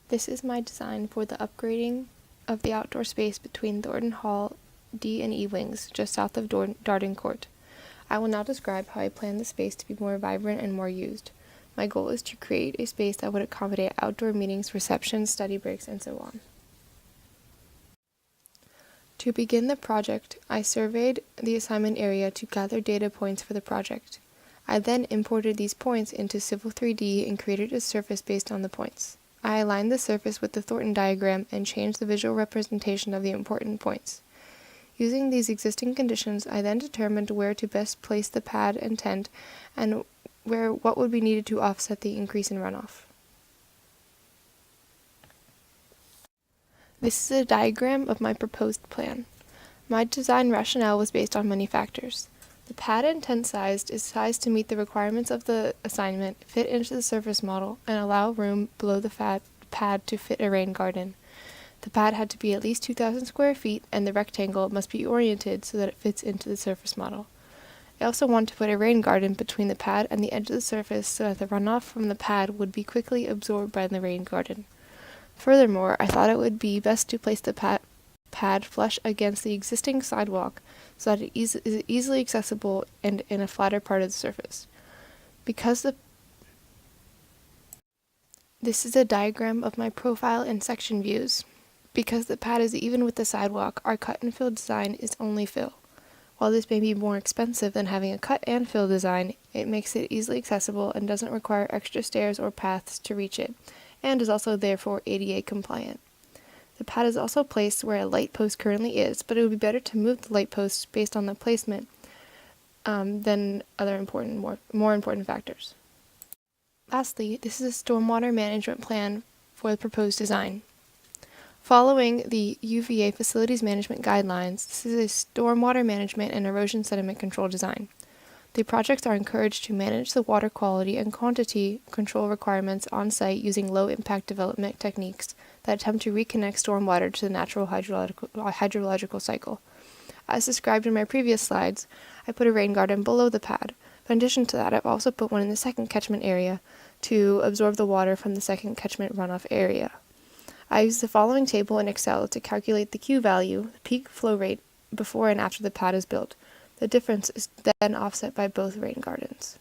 This is my design for the upgrading of the outdoor space between Thornton Hall D and E wings, just south of Darden Court. I will now describe how I plan the space to be more vibrant and more used. My goal is to create a space that would accommodate outdoor meetings, receptions, study breaks, and so on. To begin the project, I surveyed the assignment area to gather data points for the project. I then imported these points into Civil 3D and created a surface based on the points. I aligned the surface with the Thornton diagram and changed the visual representation of the important points. Using these existing conditions, I then determined where to best place the pad and tent and what would be needed to offset the increase in runoff. This is a diagram of my proposed plan. My design rationale was based on many factors. The pad and tent size is sized to meet the requirements of the assignment, fit into the surface model, and allow room below the pad to fit a rain garden. The pad had to be at least 2,000 square feet, and the rectangle must be oriented so that it fits into the surface model. I also want to put a rain garden between the pad and the edge of the surface so that the runoff from the pad would be quickly absorbed by the rain garden. Furthermore, I thought it would be best to place the pad flush against the existing sidewalk so that it is easily accessible and in a flatter part of the surface. This is a diagram of my profile and section views. Because the pad is even with the sidewalk, our cut and fill design is only fill. While this may be more expensive than having a cut and fill design, it makes it easily accessible and doesn't require extra stairs or paths to reach it, and is also therefore ADA compliant. The pad is also placed where a light post currently is, but it would be better to move the light posts based on the placement than other more important factors. Lastly, this is a stormwater management plan for the proposed design. Following the UVA Facilities Management Guidelines, this is a stormwater management and erosion sediment control design. The projects are encouraged to manage the water quality and quantity control requirements on site using low-impact development techniques that attempt to reconnect stormwater to the natural hydrological cycle. As described in my previous slides, I put a rain garden below the pad, but in addition to that, I've also put one in the second catchment area to absorb the water from the second catchment runoff area. I used the following table in Excel to calculate the Q value, the peak flow rate, before and after the pad is built. The difference is then offset by both rain gardens.